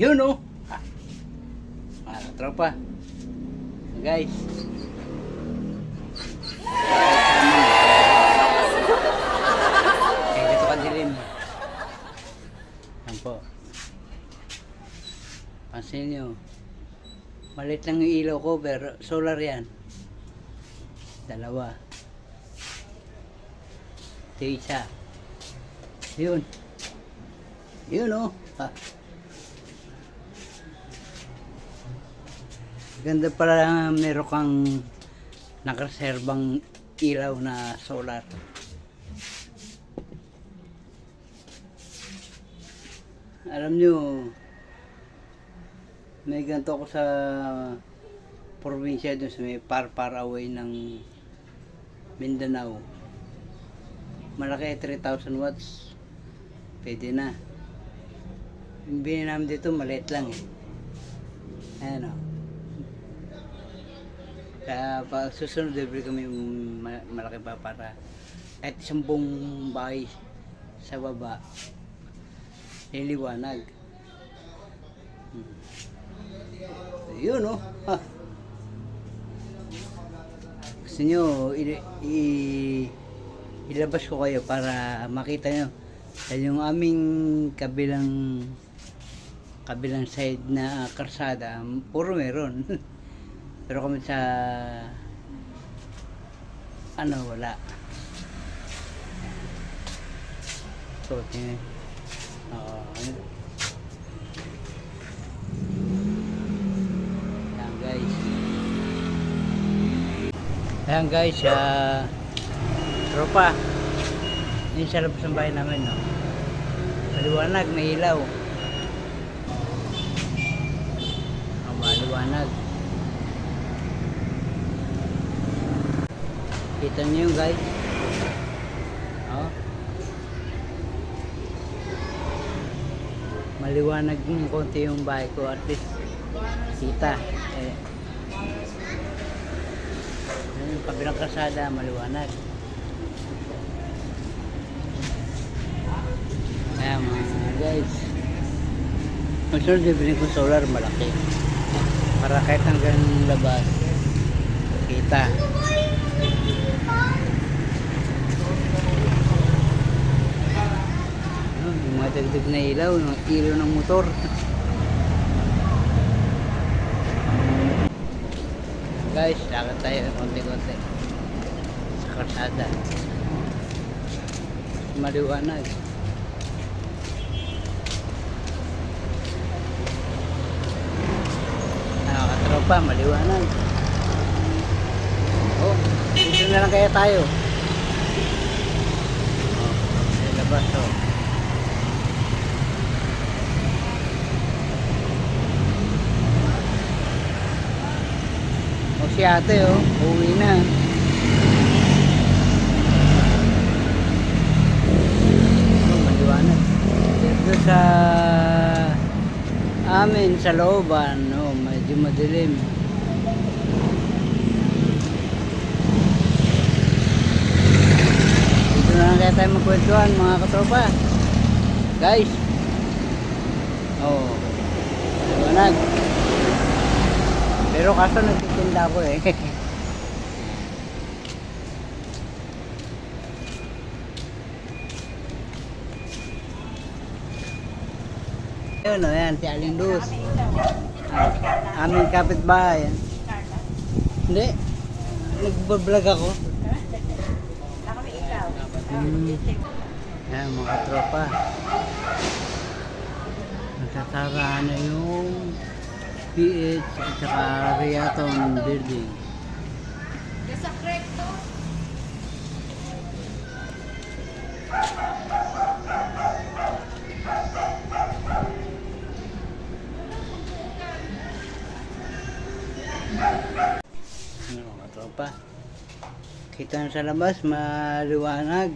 Yun o. Tropa. Guys. Eh, dito ka dilim. Yan po. Pansin nyo. Malit lang yung ilaw ko pero solar yan. Dalawa. Ito isa. Yun. Yun o. Ganda pala meron kang nakareserbang ilaw na solar. Alam nyo, may ganito ako sa probinsya doon sa may far away ng Mindanao. Malaki 3,000 watts. Pwede na. Yung bili namin dito maliit lang eh. Ayan o. Kaya pag susunod, bibili kami yung malaki pa para kahit isang buong bahay sa baba liliwanag. Yun o. Gusto nyo ilabas ko kayo para makita nyo. Dahil yung aming kabilang side na karsada puro meron. Pero kami sa wala. So, tingnan. Ayan guys. Ayan guys, tropa. Yun sa labas ng bahay namin, no? Maliwanag, may ilaw. Maliwanag. Kita niyo yung guys. Maliwanag ng konti yung bahay ko, at least kita. Yung kabilang kasada maliwanag. Kaya mga guys, magsunod din ko solar malaki para kahit hanggang labas kita. Yung mga dagdag na ilaw, yung ilaw ng motor. Guys, lakad tayo konti-konti sa karsada. Maliwanag. Nakakatropa, maliwanag. Oh, dito na lang kaya tayo. Oh, labas to. Si ate uwi na. Maliwanag. Dito sa amin sa looban, medyo madilim. Dito na lang kaya tayo magkwentuhan mga katropa. Guys. Maliwanag. Pero kaso nagtitinda ako eh. Yun yan, si Aling Luz. Aming kapitbahay. Hindi. Nagbablog ako. Yan mga tropa. Nagsasara na yung PH at saka Riaton building. Mga tropa, kita na sa labas, maliwanag.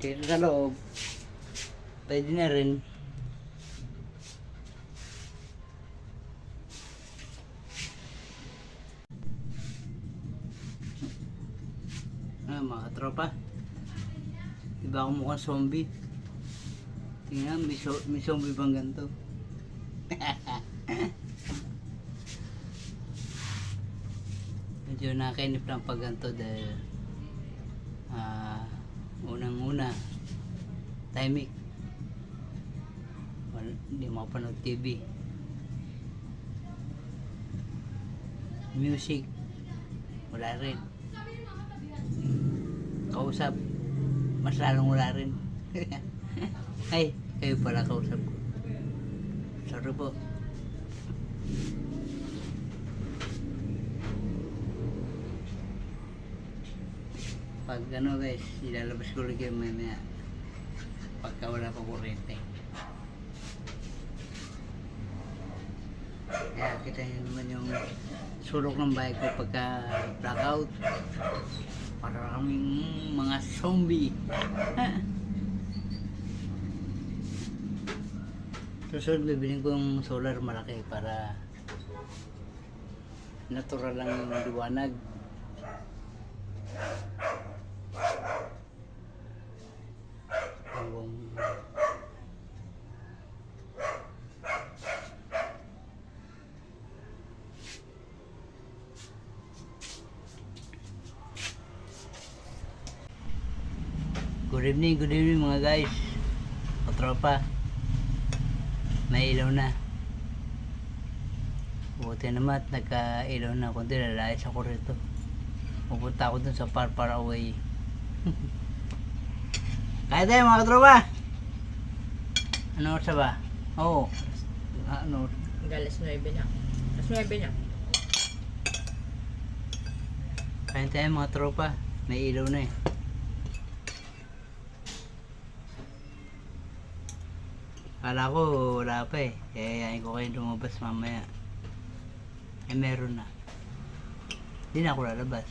Dito sa loob pwede na rin. Mga tropa, diba ako mukhang zombie? Tingnan, may zombie bang ganito? Medyo nakainip lang pag ganito dahil unang-una timing. Hindi makapanood TV. Music wala rin. Kausap mas lalong wala rin. Ay, kayo pala kausap ko. Sorry po. Pag ano guys, ilalabas ko ulit kayo mamaya pagka wala pa kuryente. Kaya kita nyo naman yung sulok ng bahay ko pagka blackout. Para kaming mga zombie. Susunod bibiling ko yung solar malaki para natural lang yung liwanag. Good evening mga guys. Katropa. May ilaw na. Buti naman at nagka-ilaw na. Kundi lalaki sa kurito. Pupunta ako dun sa far away. Kaya tayo mga katropa. Ano oras ba? Oo. Ano? Alas 9 na. Alas 9 na. Kaya tayo mga tropa. May ilaw na eh. Kala ko wala pa eh. Kaya yayain ko kayo lumabas mamaya. Eh meron na. Hindi na ako lalabas.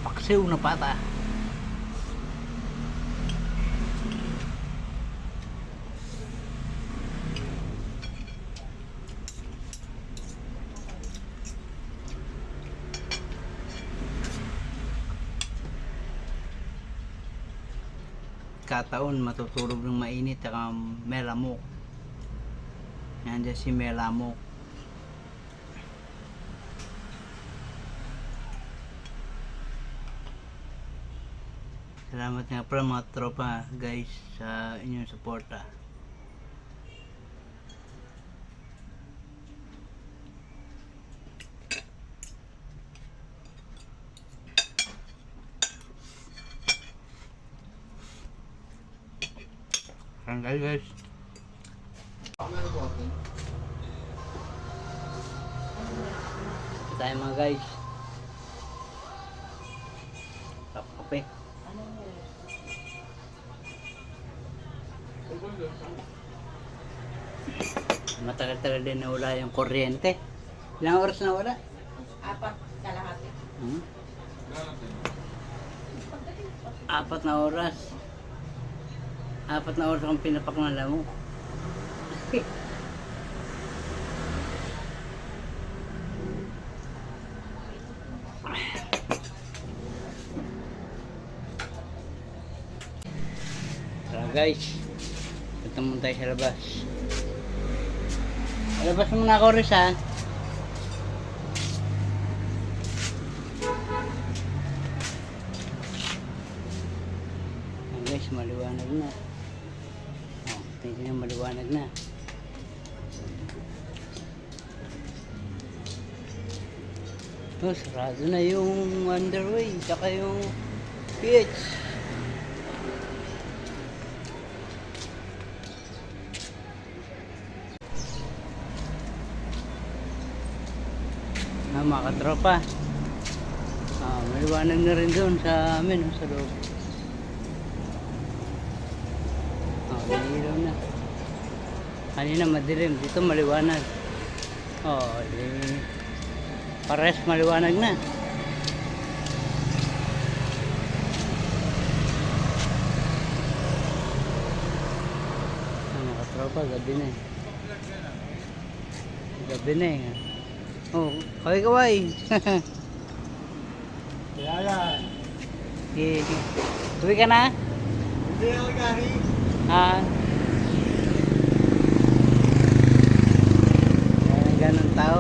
Paksiw na pata. Kataon matutulog ng mainit at melamok. Nandiyan si melamok. Salamat nga pala mga tropa guys sa inyong suporta. Hanggang guys. Ito tayo mga guys. Kape. Matagal-tagal din nawala yung kuryente. Ilang oras na wala? 4 kalahati. 4 na oras. 4 na oras akong pinapak ng lamok. Tara guys, punta muna tayo sa labas. Labas muna ako rin ha. Guys, maliwanag na. Tingnan, maliwanag na. Ito, sarado na yung underway, saka yung PH. Mga katropa. Maliwanag na rin doon sa amin, sa loob. Ilaw na. Kanina madilim, dito maliwanag. Pares maliwanag na. Mga katropa, gabi na eh. Gabi na eh. Kaway-kaway. Kaya Tuwi ka na? Ha? Ganun tao.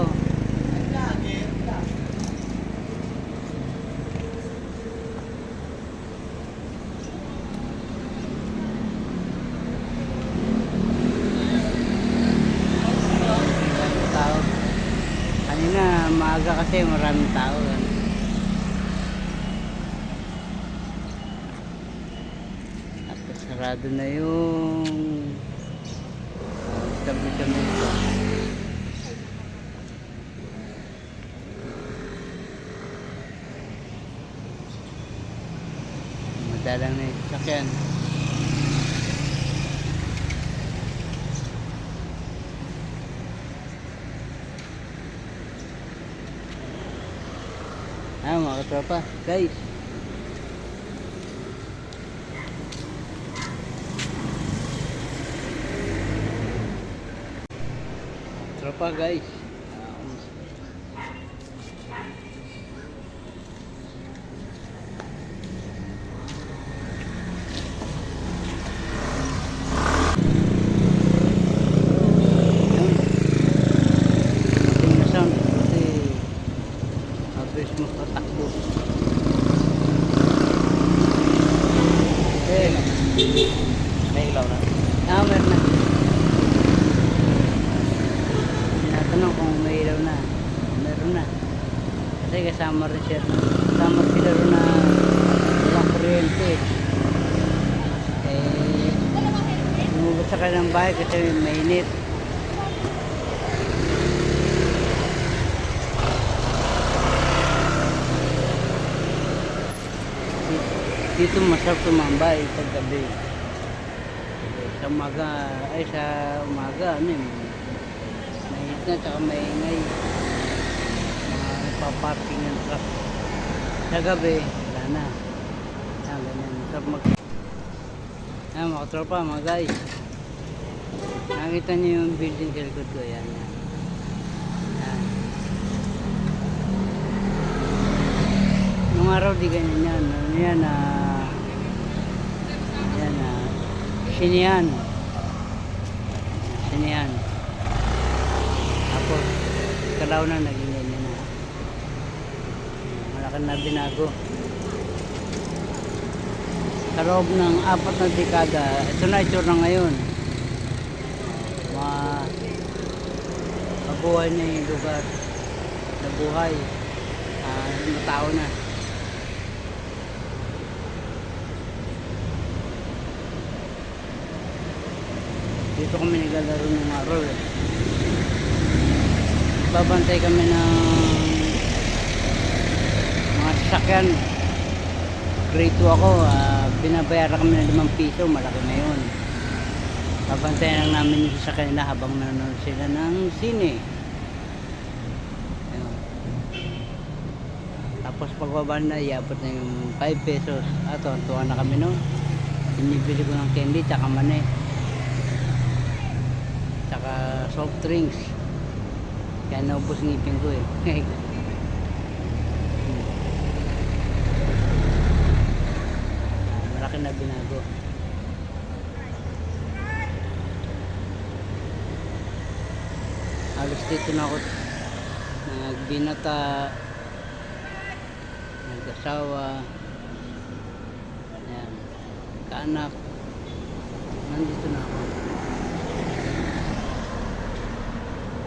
Ganun tao. Kanina, maaga kasi maraming tao. Tapos sarado na yung establishment ko. Madalang na yung sasakyan. Mga katropa, guys. Tropa, guys. Mo tatakbo. May ilaw na? Meron na. Tinatanong kung may ilaw na. Meron na. Kasi kasama rin siya. Kasama sila rin na walang kuryente. Lumabas sa kanilang bahay kasi mainit. Dito masarap tumambay pag gabi. Sa umaga, mahit na, tsaka maingay. Paparking ng truck. Sa gabi, wala na. Ganyan, masarap mga katropa, mga guys. Nakita niyo yung building sa likod ko, yan. Nung araw di ganyan yan. Sinihan. Tapos kalaw na naging ganyan na. Malaki na binago. Sa loob ng 4 na dekada, ito na itsura ngayon. Mabuhay na yung lugar. Nabuhay. Matao na. Dito kami naglalaro ng araw Babantay kami ng mga sasakyan. Grade 2 ako, binabayaran kami ng 5 piso, malaki na yun. Babantayan lang namin yung sasakyan nila habang nanonood sila ng sine. Ayun. Tapos pagbaba na, iabot na yung 5 pesos. Tuwan na kami noon. Binibili ko ng candy, tsaka mani. Tsaka soft drinks. Kaya naubos ngipin ko eh. Malaki na binago. Halos dito na ako nagbinata, nag-asawa, ayan, kaanak. Nandito na ako.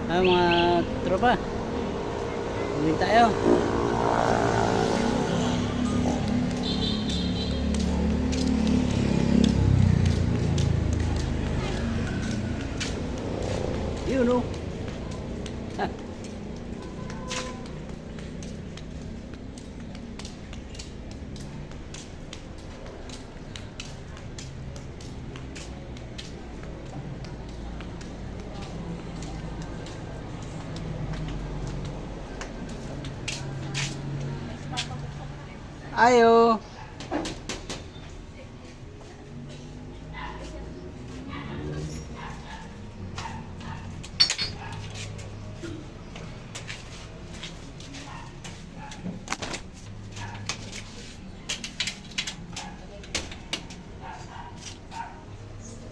Mga tropa, uwi tayo. Yun o. Ayo.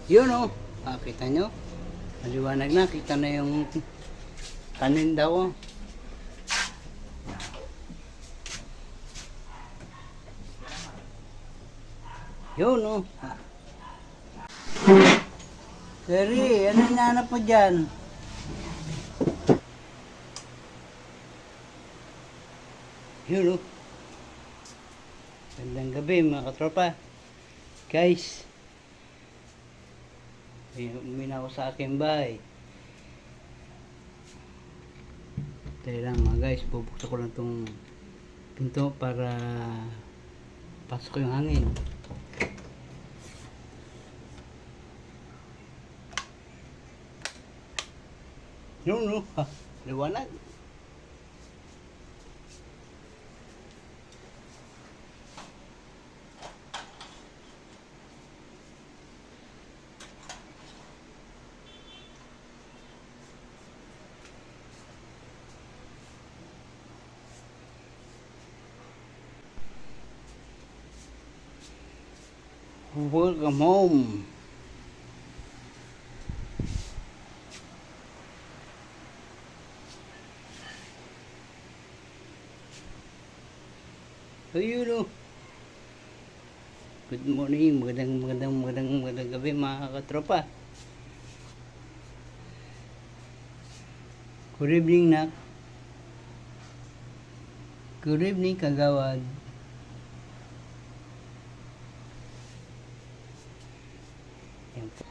Yun oh. Kita nyo? Maliwanag na. Kita na yung kanin daw oh. Yun oh. Seri, ano hinahanap mo dyan? Yun oh. Gandang gabi mga katropa. Guys, umuwi na ako sa aking bahay. Tayo lang mga guys, bubuksan ko lang tong pinto para pasok yung hangin. No, ha, liwanag. Welcome home. Ayun oh. Good morning, magandang gabi mga katropa. Good evening nak. Good evening kagawad. Yan po.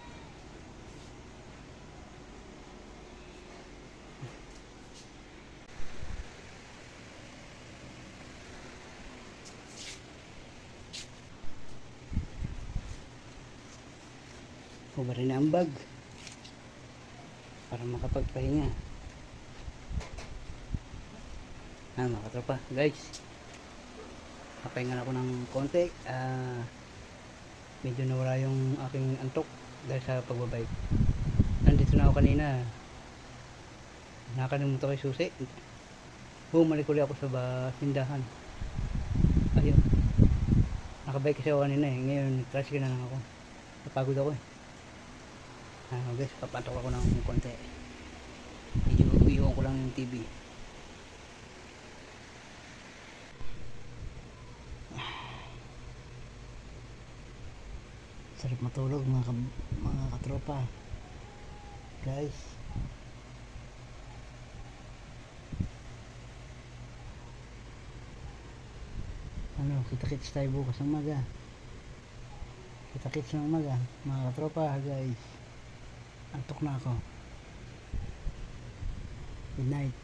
Kumarin na ang bag para makapagpahinga. Mga katropa, guys, kapahinga na ako ng konti. Medyo nawala yung aking antok dahil sa pagbabike. Nandito na ako kanina, nakalimutan ko yung susi. Bumalik ulit ako sa tindahan. Ayun, nakabike kasi ako kanina ngayon tricycle na lang ako. Napagod ako guys, papatok ako ng konti. Iwan ko lang yung TV. Sarap matulog mga katropa. Guys, kita-kits tayo bukas ng umaga. Kita-kits ng umaga mga katropa guys. Antok na ako. Good night.